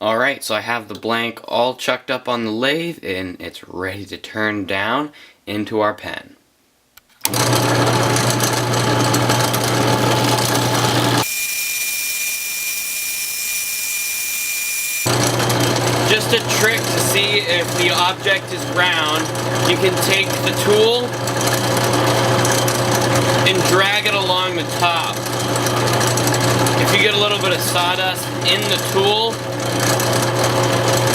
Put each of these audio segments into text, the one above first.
Alright, so I have the blank all chucked up on the lathe and it's ready to turn down into our pen. Just a trick to see if the object is round, you can take the tool and drag it along the top. If you get a little bit of sawdust in the tool,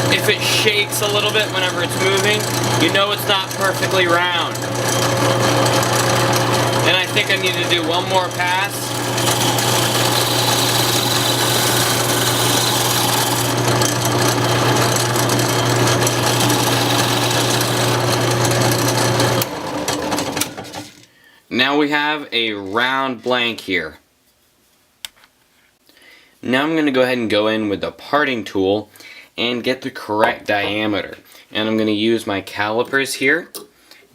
if it shakes a little bit whenever it's moving, you know it's not perfectly round. And I think I need to do one more pass. Now we have a round blank here. Now I'm going to go ahead and go in with the parting tool and get the correct diameter. And I'm going to use my calipers here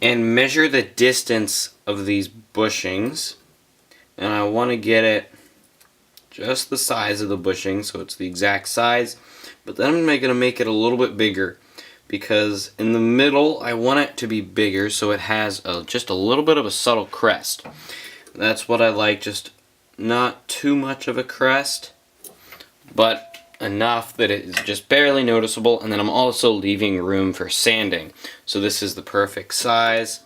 and measure the distance of these bushings. And I want to get it just the size of the bushing, so it's the exact size. But then I'm going to make it a little bit bigger, because in the middle I want it to be bigger so it has just a little bit of a subtle crest. That's what I like, just not too much of a crest, but enough that it is just barely noticeable. And then I'm also leaving room for sanding, so this is the perfect size.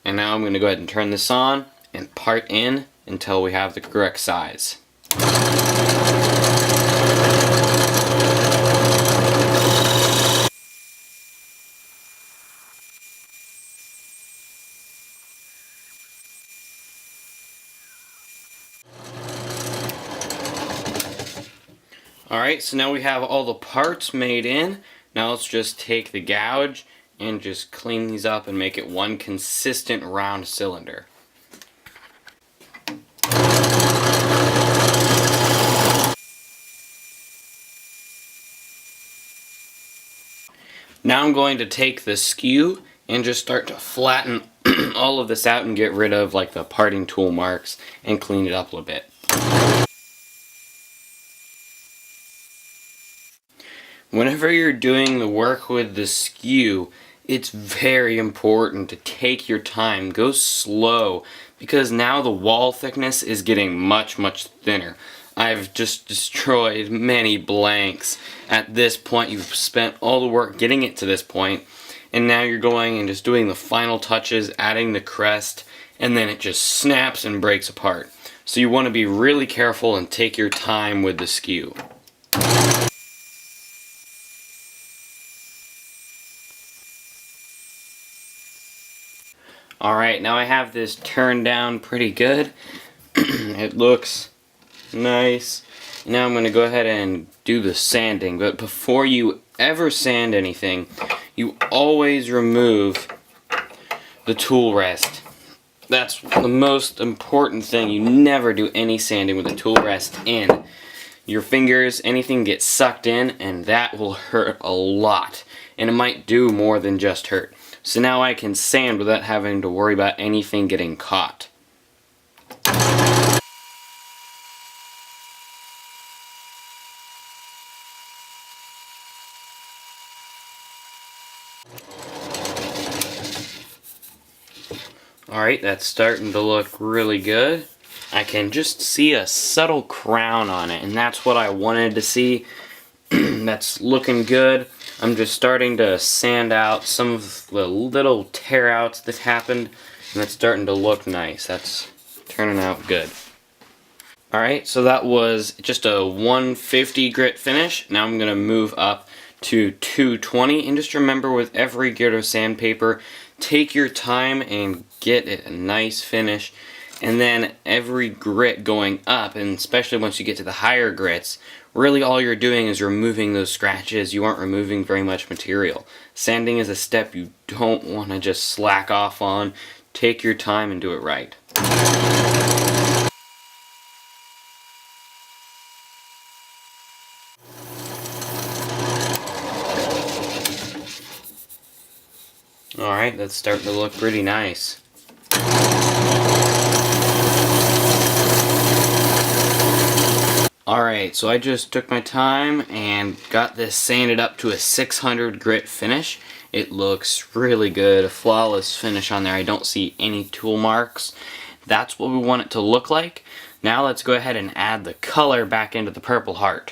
And now I'm going to go ahead and turn this on and part in until we have the correct size. Alright, so now we have all the parts made in. Now let's just take the gouge and just clean these up and make it one consistent round cylinder. Now I'm going to take the skew and just start to flatten all of this out and get rid of like the parting tool marks and clean it up a little bit. Whenever you're doing the work with the skew, it's very important to take your time, go slow, because now the wall thickness is getting much thinner. I've just destroyed many blanks. At this point, you've spent all the work getting it to this point, and now you're going and just doing the final touches, adding the crest, and then it just snaps and breaks apart. So you want to be really careful and take your time with the skew. Alright, now I have this turned down pretty good. It looks nice. Now I'm going to go ahead and do the sanding, but before you ever sand anything, you always remove the tool rest. That's the most important thing. You never do any sanding with the tool rest in. Your fingers, anything gets sucked in, and that will hurt a lot. And it might do more than just hurt. So now I can sand without having to worry about anything getting caught. Alright, that's starting to look really good. I can just see a subtle crown on it, and that's what I wanted to see. That's looking good. I'm just starting to sand out some of the little tear outs that happened, and it's starting to look nice. That's turning out good. Alright, so that was just a 150 grit finish. Now I'm going to move up to 220, and just remember, with every grit of sandpaper, take your time and get it a nice finish. And then every grit going up, and especially once you get to the higher grits, really all you're doing is removing those scratches. You aren't removing very much material. Sanding is a step you don't want to just slack off on. Take your time and do it right. Alright, that's starting to look pretty nice. Alright, so I just took my time and got this sanded up to a 600 grit finish. It looks really good, a flawless finish on there. I don't see any tool marks. That's what we want it to look like. Now let's go ahead and add the color back into the Purpleheart.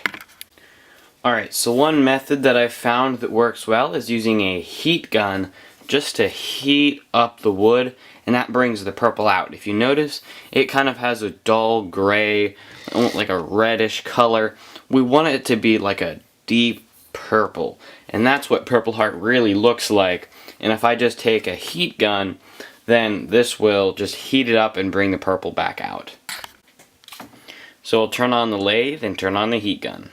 Alright, so one method that I've found that works well is using a heat gun just to heat up the wood, and that brings the purple out. If you notice, it kind of has a dull gray, like a reddish color. We want it to be like a deep purple, and that's what Purpleheart really looks like. And if I just take a heat gun, then this will just heat it up and bring the purple back out. So I'll turn on the lathe and turn on the heat gun.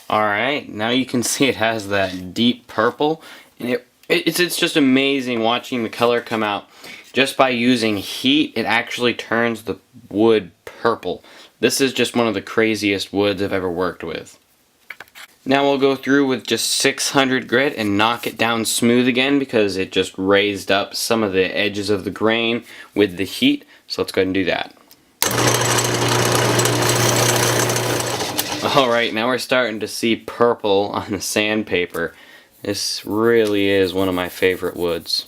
Alright, now you can see it has that deep purple, and it's just amazing watching the color come out. Just by using heat, it actually turns the wood purple. This is just one of the craziest woods I've ever worked with. Now we'll go through with just 600 grit and knock it down smooth again because it just raised up some of the edges of the grain with the heat. So let's go ahead and do that. Alright, now we're starting to see purple on the sandpaper. This really is one of my favorite woods.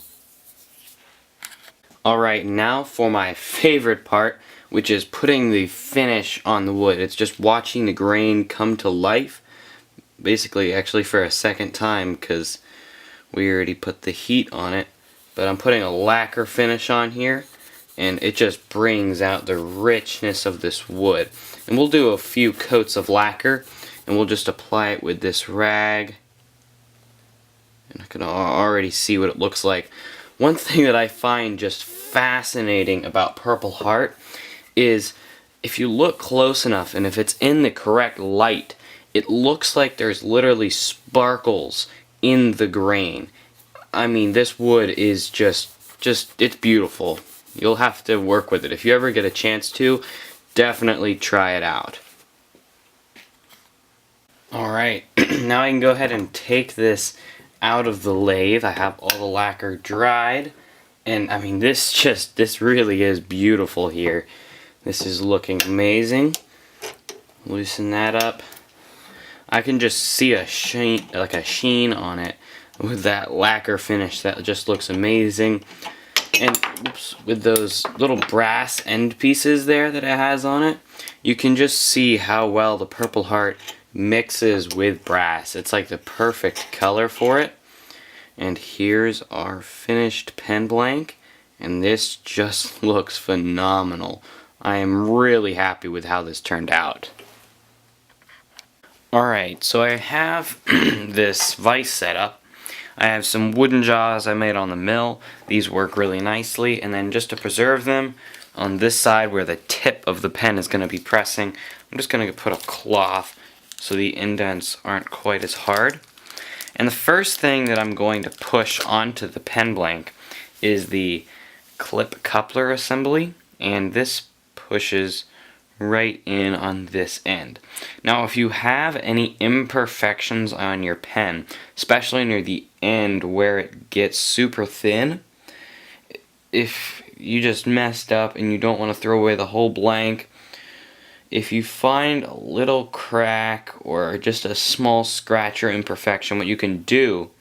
Alright, now for my favorite part, which is putting the finish on the wood. It's just watching the grain come to life. Basically, actually for a second time because we already put the heat on it. But I'm putting a lacquer finish on here, and it just brings out the richness of this wood. And we'll do a few coats of lacquer, and we'll just apply it with this rag. And I can already see what it looks like. One thing that I find just fascinating about Purpleheart is if you look close enough, and if it's in the correct light, it looks like there's literally sparkles in the grain. I mean, this wood is just it's beautiful. You'll have to work with it. If you ever get a chance to, definitely try it out. Alright, now I can go ahead and take this out of the lathe. I have all the lacquer dried, and I mean this really is beautiful here. This is looking amazing. Loosen that up. I can just see a sheen, like a sheen on it with that lacquer finish. That just looks amazing. And oops, with those little brass end pieces there that it has on it, you can just see how well the Purpleheart mixes with brass. It's like the perfect color for it. And here's our finished pen blank, and this just looks phenomenal. I am really happy with how this turned out. Alright, so I have this vise set up. I have some wooden jaws I made on the mill. These work really nicely, and then just to preserve them, on this side where the tip of the pen is going to be pressing, I'm just going to put a cloth so the indents aren't quite as hard. And the first thing that I'm going to push onto the pen blank is the clip coupler assembly, and this pushes right in on this end. Now if you have any imperfections on your pen, especially near the end where it gets super thin, if you just messed up and you don't want to throw away the whole blank, if you find a little crack or just a small scratch or imperfection, what you can do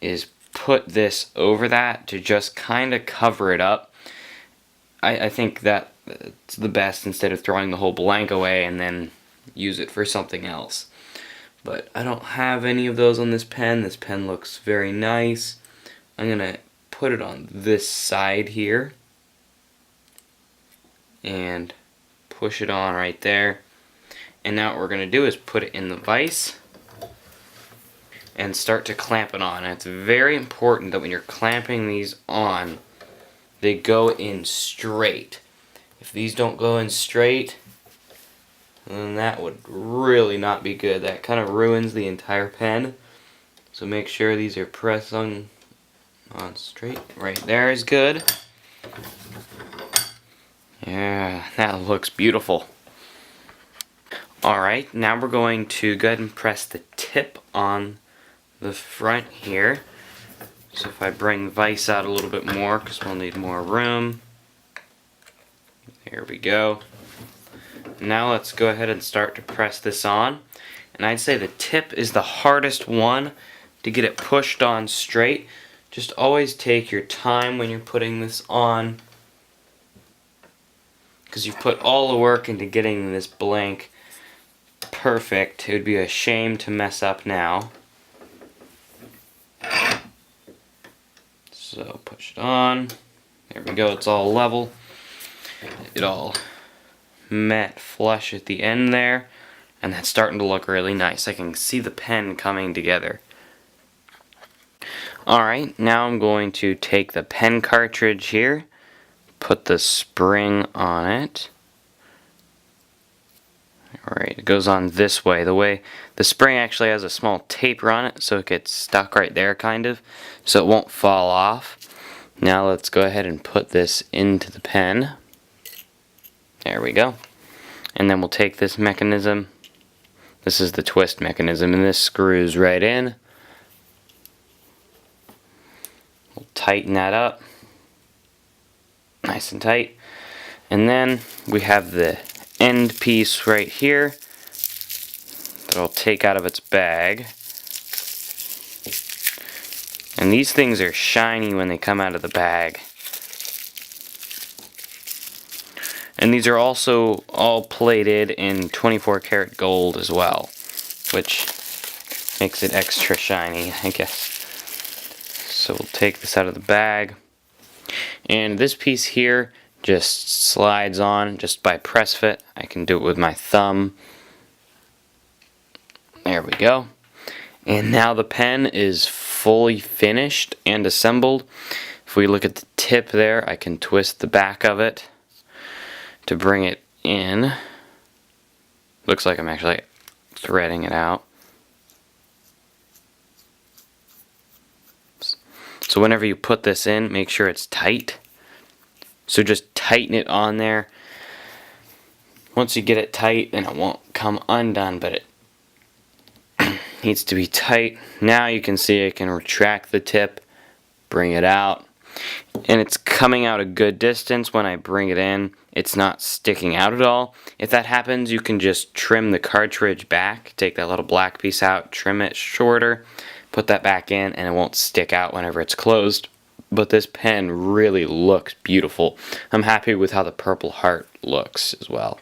is put this over that to just kind of cover it up. I think that it's the best instead of throwing the whole blank away and then use it for something else. But I don't have any of those on this pen. This pen looks very nice. I'm going to put it on this side here and push it on right there. And now what we're going to do is put it in the vise and start to clamp it on. And it's very important that when you're clamping these on, they go in straight. If these don't go in straight, then that would really not be good. That kind of ruins the entire pen. So make sure these are pressed on straight. Right there is good. Yeah, that looks beautiful. Alright, now we're going to go ahead and press the tip on the front here. So if I bring Vice out a little bit more, because we'll need more room. There we go. Now let's go ahead and start to press this on. And I'd say the tip is the hardest one to get it pushed on straight. Just always take your time when you're putting this on, because you've put all the work into getting this blank perfect. It would be a shame to mess up now. So push it on. There we go, it's all level. It all met flush at the end there, and that's starting to look really nice. I can see the pen coming together. Alright, now I'm going to take the pen cartridge here, put the spring on it. Alright, it goes on this way. The spring actually has a small taper on it, so it gets stuck right there kind of, so it won't fall off. Now let's go ahead and put this into the pen. There we go. And then we'll take this mechanism. This is the twist mechanism, and this screws right in. We'll tighten that up. Nice and tight. And then we have the end piece right here that I'll take out of its bag. And these things are shiny when they come out of the bag. And these are also all plated in 24 karat gold as well, which makes it extra shiny, I guess. So we'll take this out of the bag. And this piece here just slides on just by press fit. I can do it with my thumb. There we go. And now the pen is fully finished and assembled. If we look at the tip there, I can twist the back of it to bring it in. Looks like I'm actually threading it out. So whenever you put this in, make sure it's tight. So just tighten it on there. Once you get it tight, then it won't come undone, but it needs to be tight. Now you can see I can retract the tip, bring it out, and it's coming out a good distance when I bring it in. It's not sticking out at all. If that happens, you can just trim the cartridge back, take that little black piece out, trim it shorter, put that back in, and it won't stick out whenever it's closed. But this pen really looks beautiful. I'm happy with how the Purpleheart looks as well.